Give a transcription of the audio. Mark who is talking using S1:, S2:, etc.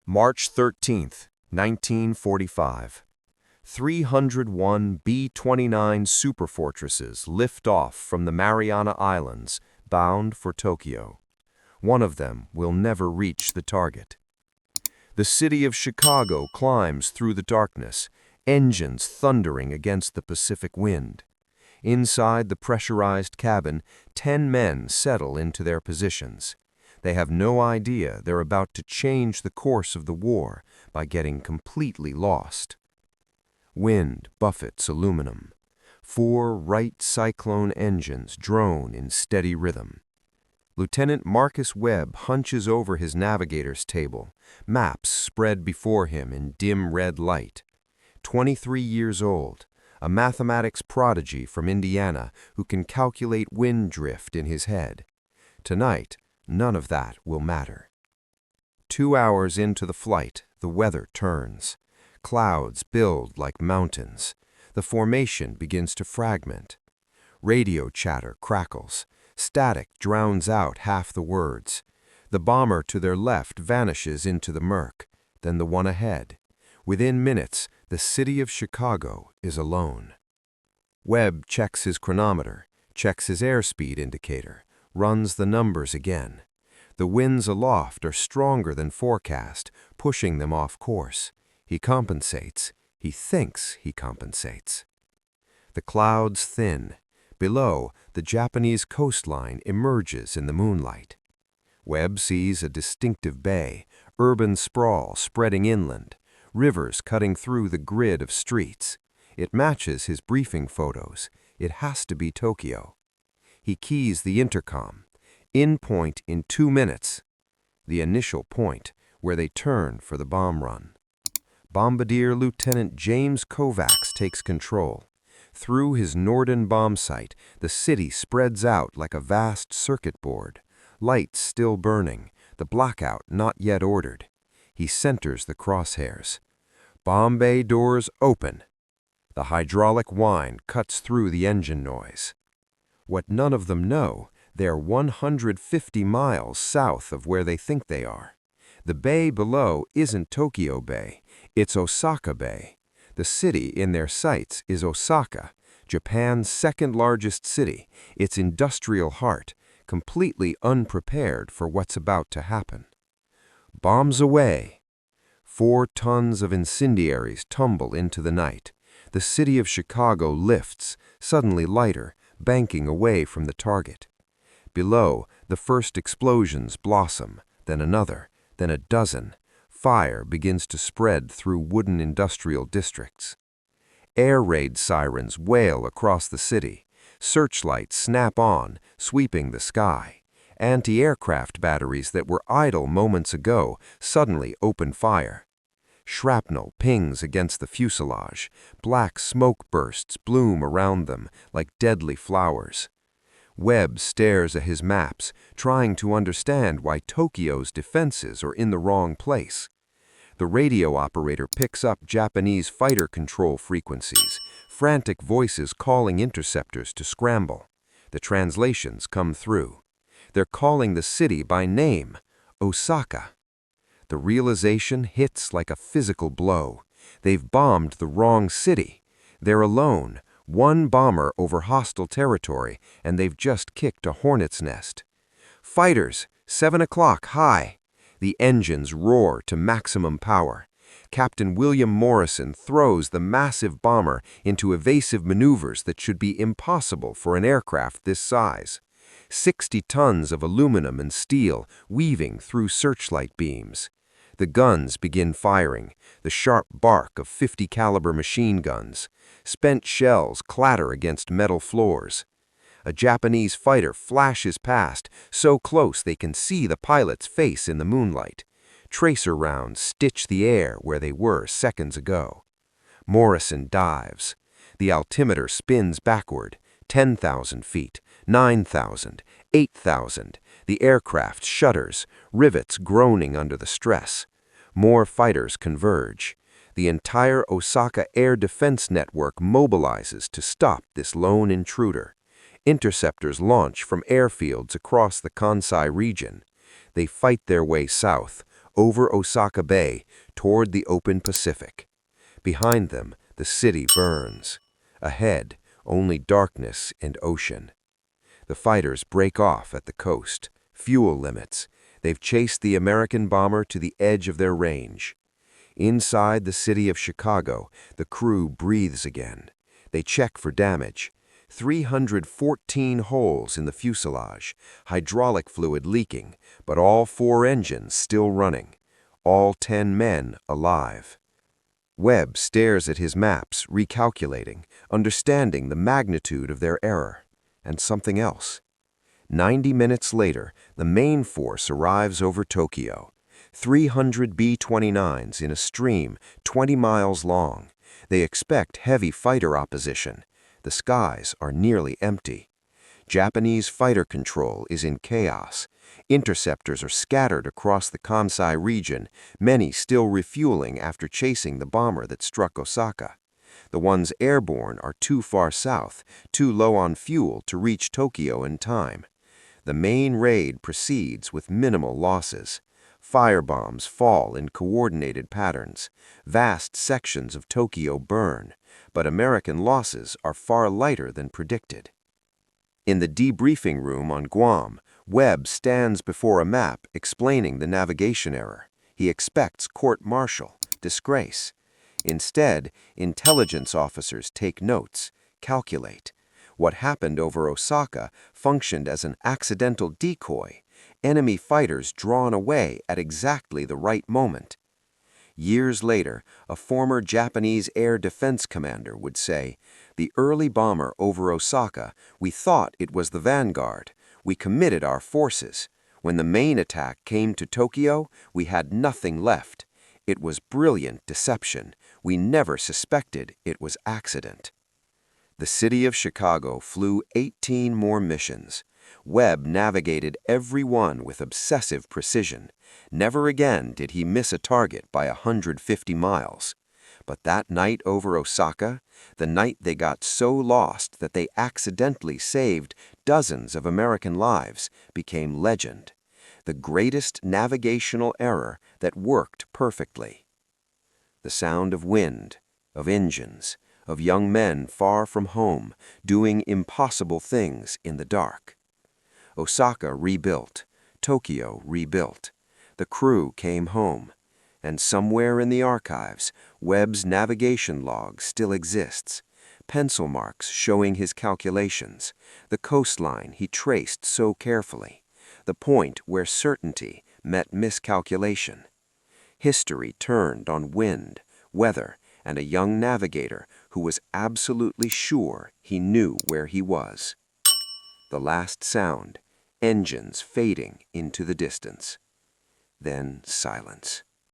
S1: March 13th, 1945. 301 B-29 Superfortresses lift off from the Mariana Islands, bound for Tokyo. One of them will never reach the target. The city of Chicago climbs through the darkness, engines thundering against the Pacific wind. Inside the pressurized cabin, 10 men settle into their positions. They have no idea they're about to change the course of the war by getting completely lost. Wind buffets aluminum. 4 Wright Cyclone engines drone in steady rhythm. Lieutenant Marcus Webb hunches over his navigator's table, maps spread before him in dim red light. 23 years old, a mathematics prodigy from Indiana who can calculate wind drift in his head. Tonight, none of that will matter. 2 hours into the flight, the weather turns. Clouds build like mountains. The formation begins to fragment. Radio chatter crackles. Static drowns out half the words. The bomber to their left vanishes into the murk, then the one ahead. Within minutes, the city of Chicago is alone. Webb checks his chronometer, checks his airspeed indicator, runs the numbers again. The winds aloft are stronger than forecast, pushing them off course. He compensates. He thinks he compensates. The clouds thin. Below, the Japanese coastline emerges in the moonlight. Webb sees a distinctive bay, urban sprawl spreading inland, rivers cutting through the grid of streets. It matches his briefing photos. It has to be Tokyo. He keys the intercom. In point in 2 minutes. The initial point, where they turn for the bomb run. Bombardier Lieutenant James Kovacs takes control. Through his Norden bomb site, the city spreads out like a vast circuit board. Lights still burning, the blackout not yet ordered. He centers the crosshairs. Bomb bay doors open. The hydraulic whine cuts through the engine noise. What none of them know, they're 150 miles south of where they think they are. The bay below isn't Tokyo Bay, it's Osaka Bay. The city in their sights is Osaka, Japan's second-largest city, its industrial heart, completely unprepared for what's about to happen. Bombs away. 4 tons of incendiaries tumble into the night. The city of Chicago lifts, suddenly lighter, banking away from the target. Below, the first explosions blossom, then another, then a dozen. Fire begins to spread through wooden industrial districts. Air raid sirens wail across the city. Searchlights snap on, sweeping the sky. Anti-aircraft batteries that were idle moments ago suddenly open fire. Shrapnel pings against the fuselage. Black smoke bursts bloom around them like deadly flowers. Webb stares at his maps, trying to understand why Tokyo's defenses are in the wrong place. The radio operator picks up Japanese fighter control frequencies, frantic voices calling interceptors to scramble. The translations come through. They're calling the city by name, Osaka. The realization hits like a physical blow. They've bombed the wrong city. They're alone. 1 bomber over hostile territory, and they've just kicked a hornet's nest. Fighters, 7 o'clock, high. The engines roar to maximum power. Captain William Morrison throws the massive bomber into evasive maneuvers that should be impossible for an aircraft this size. 60 tons of aluminum and steel weaving through searchlight beams. The guns begin firing, the sharp bark of 50 caliber machine guns. Spent shells clatter against metal floors. A Japanese fighter flashes past, so close they can see the pilot's face in the moonlight. Tracer rounds stitch the air where they were seconds ago. Morrison dives. The altimeter spins backward. 10,000 feet, 9,000, 8,000. The aircraft shudders, rivets groaning under the stress. More fighters converge. The entire Osaka air defense network mobilizes to stop this lone intruder. Interceptors launch from airfields across the Kansai region. They fight their way south, over Osaka Bay toward the open Pacific. Behind them, the city burns. Ahead, only darkness and ocean. The fighters break off at the coast. Fuel limits. They've chased the American bomber to the edge of their range. Inside the city of Chicago, the crew breathes again. They check for damage. 314 holes in the fuselage, hydraulic fluid leaking, but all 4 engines still running. All 10 men alive. Webb stares at his maps, recalculating, understanding the magnitude of their error. And something else. 90 minutes later, the main force arrives over Tokyo. 300 B-29s in a stream 20 miles long. They expect heavy fighter opposition. The skies are nearly empty. Japanese fighter control is in chaos. Interceptors are scattered across the Kansai region, many still refueling after chasing the bomber that struck Osaka. The ones airborne are too far south, too low on fuel to reach Tokyo in time. The main raid proceeds with minimal losses. Firebombs fall in coordinated patterns. Vast sections of Tokyo burn, but American losses are far lighter than predicted. In the debriefing room on Guam, Webb stands before a map explaining the navigation error. He expects court-martial, disgrace. Instead, intelligence officers take notes, calculate. What happened over Osaka functioned as an accidental decoy, enemy fighters drawn away at exactly the right moment. Years later, a former Japanese air defense commander would say, "The early bomber over Osaka, we thought it was the vanguard. We committed our forces. When the main attack came to Tokyo, we had nothing left. It was brilliant deception. We never suspected it was accident." The city of Chicago flew 18 more missions. Webb navigated every one with obsessive precision. Never again did he miss a target by 150 miles. But that night over Osaka, the night they got so lost that they accidentally saved dozens of American lives, became legend. The greatest navigational error that worked perfectly. The sound of wind, of engines, of young men far from home, doing impossible things in the dark. Osaka rebuilt, Tokyo rebuilt. The crew came home, and somewhere in the archives, Webb's navigation log still exists. Pencil marks showing his calculations, the coastline he traced so carefully, the point where certainty met miscalculation. History turned on wind, weather, and a young navigator who was absolutely sure he knew where he was. The last sound, engines fading into the distance. Then silence.